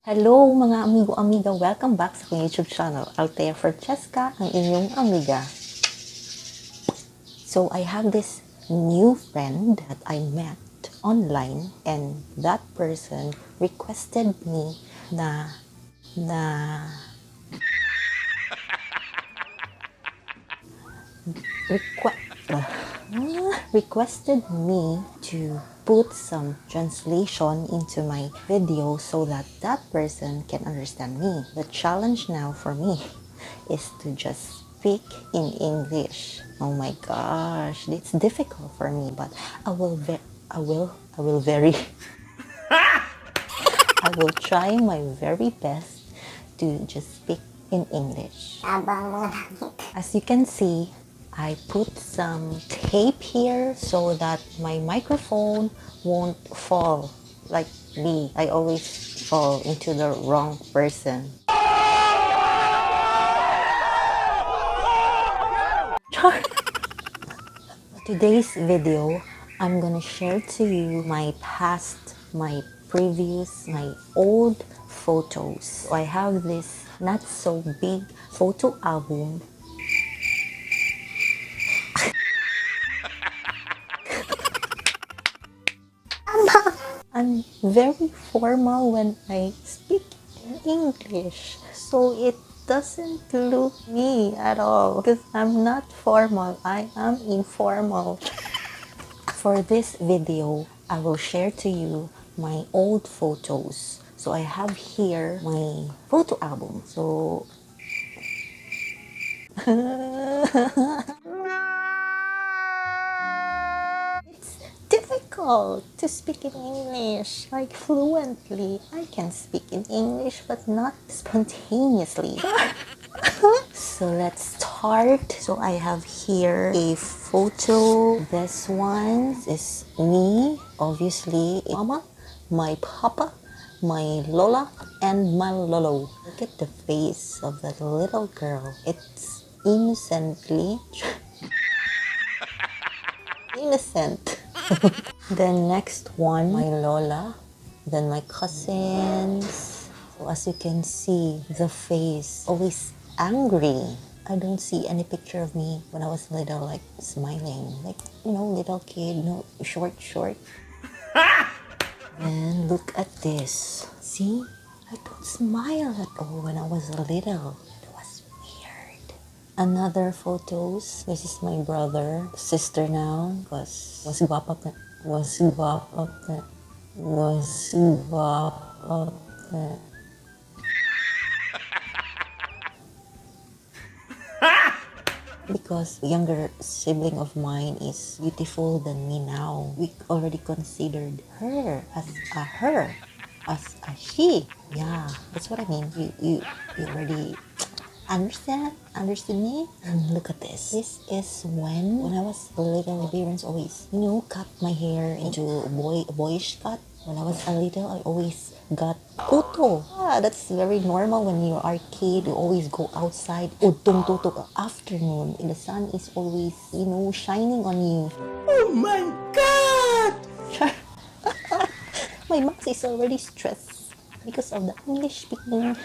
Hello mga amigo-amiga! Welcome back sa aking YouTube channel, Althea Francheska, ang inyong amiga. So, I have this new friend that I met online and that person requested me requested me to put some translation into my video so that that person can understand me. The challenge now for me is to just speak in English. Oh my gosh, it's difficult for me, but I will try my very best to just speak in English. As you can see, I put some tape here so that my microphone won't fall like me. I always fall into the wrong person. Today's video, I'm gonna share to you my past, my previous, my old photos. So I have this not so big photo album. I'm very formal when I speak in English, so it doesn't look me at all because I'm not formal, I am informal. For this video, I will share to you my old photos. So I have here my photo album. So it's difficult to speak in English like fluently. I can speak in English but not spontaneously. So let's start. So I have here a photo. This one is me, obviously, mama, my papa, my lola, and my lolo. Look at the face of that little girl. It's innocently innocent. Then next one, my lola, then my cousins. So as you can see, the face always angry. I don't see any picture of me when I was little, like smiling, like, you know, little kid, short. And look at this. See, I don't smile at all when I was little. It was weird. Another photos. This is my brother, sister now. Was guwapa pa. Because younger sibling of mine is beautiful than me now. We already considered her as a she. Yeah, that's what I mean. You already understood me. Look at this. This is when I was little. My parents always, cut my hair into a boyish cut. When I was a little, I always got kuto. That's very normal when you are a kid. You always go outside. Udtong tutok. Afternoon, the sun is always, shining on you. Oh my God! My mom is already stressed because of the English speaking.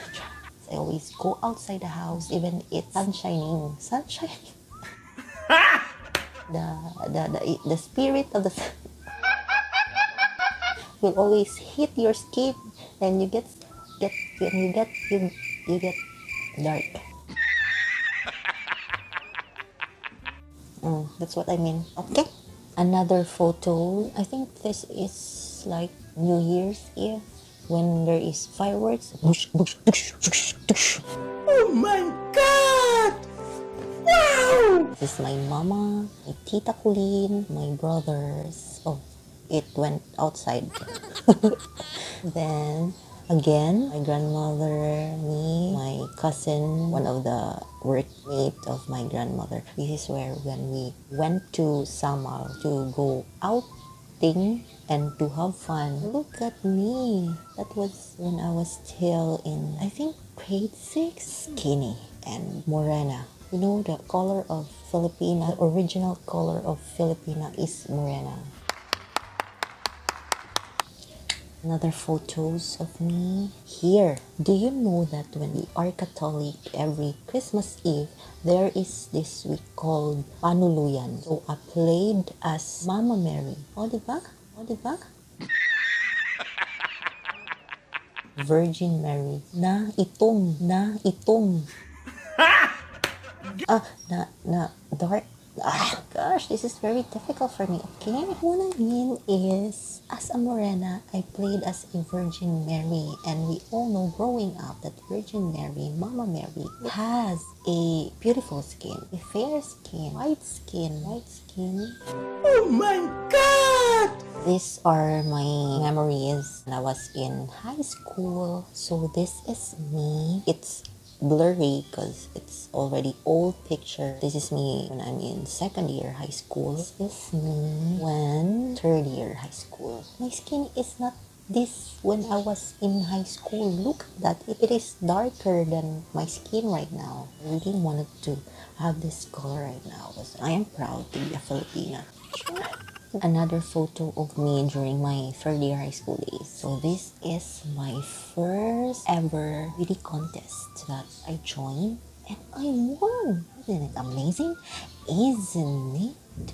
I always go outside the house, even it's sunshine. The spirit of the sun will always hit your skin, and you get dark. That's what I mean. Okay. Another photo. I think this is like New Year's Eve when there is fireworks. Oh my God! Wow! This is my mama, my tita Colleen, my brothers. Oh, it went outside. Then again, my grandmother, me, my cousin, one of the workmates of my grandmother. This is where when we went to Samal to go outing and to have fun. Look at me. That was when I was still in, I think, grade 6. Skinny and morena. You know, the color of Filipina, the original color of Filipina is morena. Another photos of me here. Do you know that when we are Catholic, every Christmas Eve, there is this week called Panuluyan. So I played as Mama Mary. O, diba? O, diba? Virgin Mary. Na itong, na itong. Dark. Ah, gosh, this is very difficult for me, okay? What I mean is, as a Morena, I played as a Virgin Mary, and we all know growing up that Virgin Mary, Mama Mary, has a beautiful skin, a fair skin, white skin, white skin. Oh my God! These are my memories when I was in high school. So this is me. It's blurry because it's already old picture. This is me when I'm in second year high school. This is me when third year high school. My skin is not this when I was in high school. Look at that. It is darker than my skin right now. I really wanted to have this color right now because I am proud to be a Filipina. Another photo of me during my third year high school days. So this is my first ever beauty contest that I joined and I won. Isn't it amazing? Isn't it?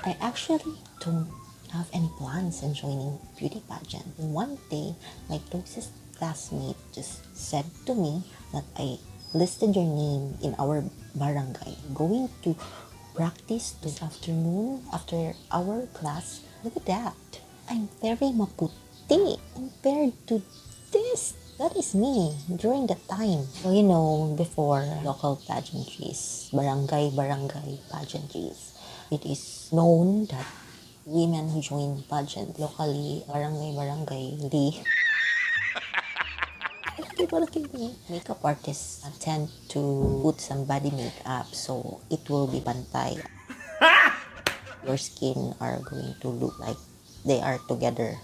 I actually don't have any plans in joining beauty pageant. One day, my closest classmate just said to me that I listed your name in our barangay. Going to practice this afternoon after our class. Look at that. I'm very maputi compared to this. That is me during that time. So, you know, before local pageantries, barangay pageantries, it is known that women who join pageant locally, barangay, makeup artists tend to put some body makeup so it will be pantay. Your skin are going to look like they are together.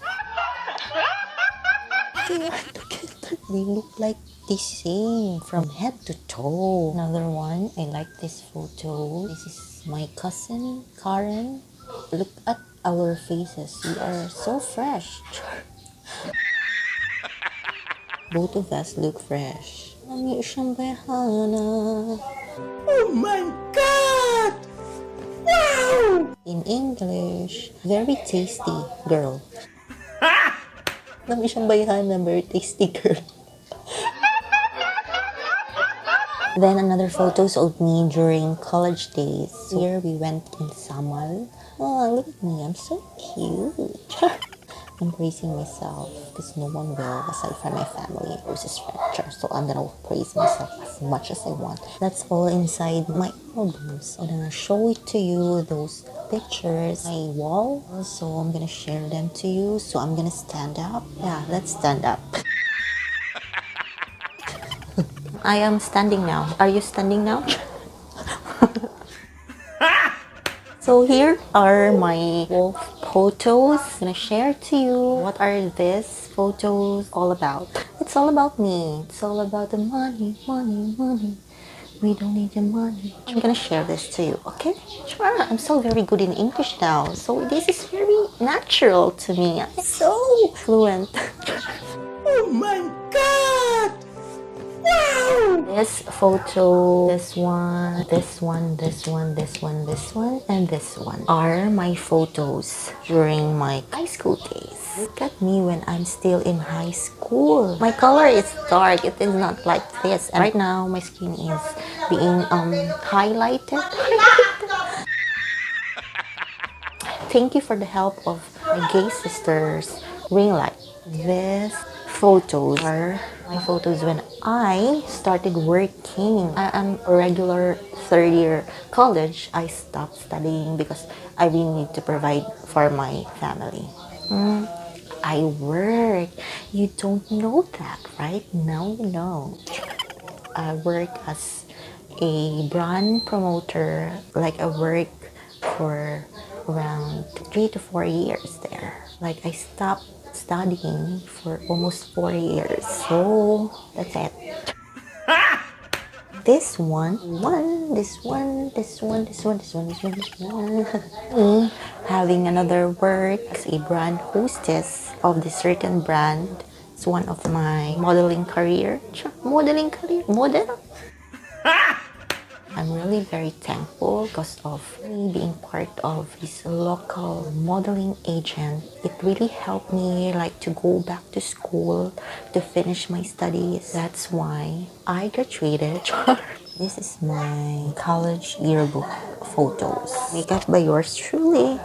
They are together. They look like the same from head to toe. Another one, I like this photo. This is my cousin, Karen. Look at our faces. We are so fresh. Both of us look fresh. Oh my God! Wow! In English, very tasty girl. Lami siyang bayhana, very tasty girl. Then another photos of me during college days. Here we went in Samal. Oh, look at me, I'm so cute. I'm praising myself because no one will aside from my family versus friends. So I'm gonna praise myself as much as I want. That's all inside my albums. I'm gonna show it to you, those pictures, my wall. So I'm gonna share them to you. So I'm gonna stand up. Yeah, let's stand up. I am standing now. Are you standing now? So here are my wall photos. I'm gonna share to you what are these photos all about. It's all about me. It's all about the money. We don't need your money. I'm gonna share this to you, okay? Sure, I'm so very good in English now. So this is very natural to me. I'm so fluent. Oh my God! Wow! This photo, this one, and this one are my photos during my high school days. Look at me when I'm still in high school. My color is dark. It is not like this. And right now, my skin is being highlighted. Thank you for the help of my gay sisters ring light. These photos are my photos when I started working. I am a regular third year college. I stopped studying because I really need to provide for my family. I work. You don't know that, right? Now you know. I work as a brand promoter. Like I work for around 3 to 4 years there. Like I stopped studying for almost 4 years. So that's it. This one, this one, this one, this one, this one, this one, this one. Me having another work as a brand hostess of this certain brand. It's one of my modeling career. Modeling career? Model? I'm really very thankful because of me being part of this local modeling agent. It really helped me like to go back to school to finish my studies. That's why I graduated. This is my college yearbook photos. Makeup by yours truly.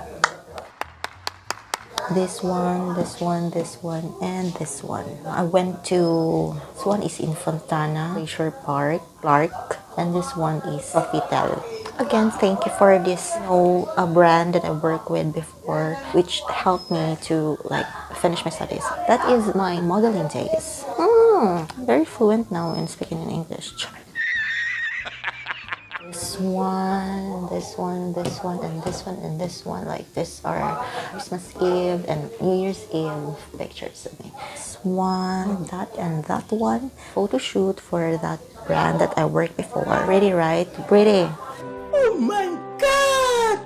This one, this one, this one, and this one. I went to, this one is in Fontana, Leisure Park, Clark, and this one is Sofitel. Again, thank you for this, a brand that I worked with before, which helped me to like finish my studies. That is my modeling days. I'm very fluent now in speaking in English. This one, this one, this one, and this one, and this one. Like this are Christmas Eve and New Year's Eve pictures of me. This one, that, and that one. Photo shoot for that brand that I worked before. Pretty, right? Pretty. Oh my God!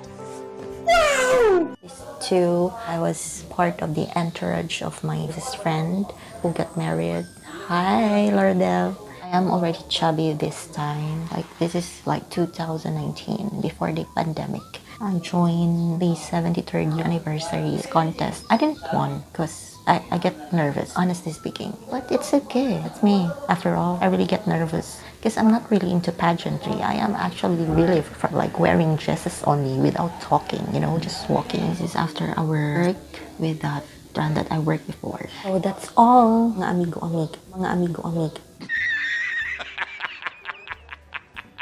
Wow! These two, I was part of the entourage of my best friend who got married. Hi, Lordel. I am already chubby this time. Like this is like 2019 before the pandemic. I joined the 73rd anniversary contest. I didn't won because I get nervous, honestly speaking. But it's okay. It's me. After all, I really get nervous because I'm not really into pageantry. I am actually really for like wearing dresses only without talking, just walking. This is after our work with that brand that I worked before. So that's all, mga amigo, amiga. Mga amigo, amiga.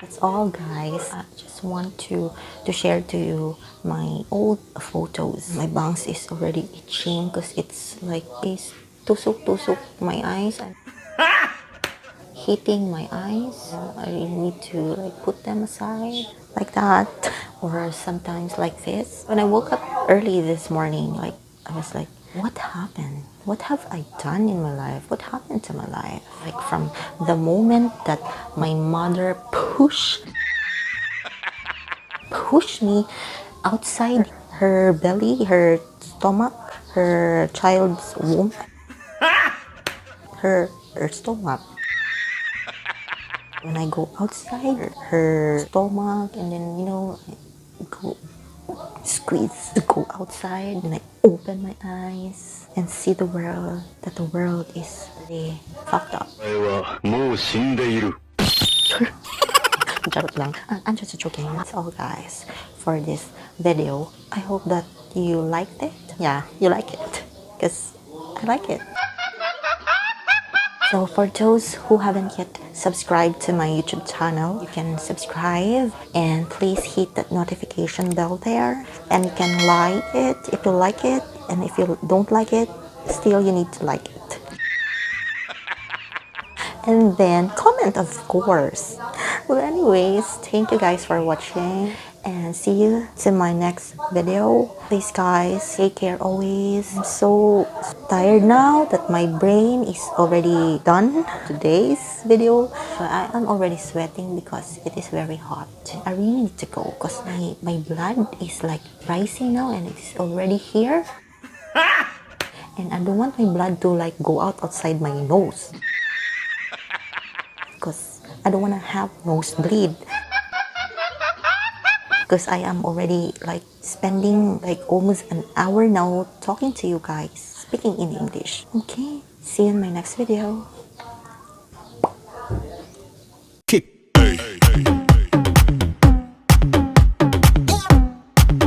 That's all, guys. I just want to share to you my old photos. My bangs is already itching because it's like it's tusuk my eyes. I'm hitting my eyes. I really need to like put them aside like that, or sometimes like this. When I woke up early this morning, like I was like, what happened? What have I done in my life? What happened to my life? Like from the moment that my mother pushed me outside her belly, her stomach, her child's womb, her stomach. When I go outside her stomach and then, go squeeze to go outside and I open my eyes and see the world, that the world is really fucked up. Charot lang. I'm just joking. That's all, guys, for this video. I hope that you liked it. Yeah, you like it because I like it. So for those who haven't yet subscribed to my YouTube channel, you can subscribe and please hit that notification bell there, and you can like it if you like it, and if you don't like it, still you need to like it. And then comment, of course. Well, anyways, thank you guys for watching and see you to my next video. Please, guys, take care always. I'm so tired now that my brain is already done today's video. So I am already sweating because it is very hot. I really need to go because my blood is like rising now and it is already here. And I don't want my blood to like go outside my nose, because I don't want to have nosebleed. Because I am already like spending like almost an hour now talking to you guys, speaking in English. Okay, see you in my next video.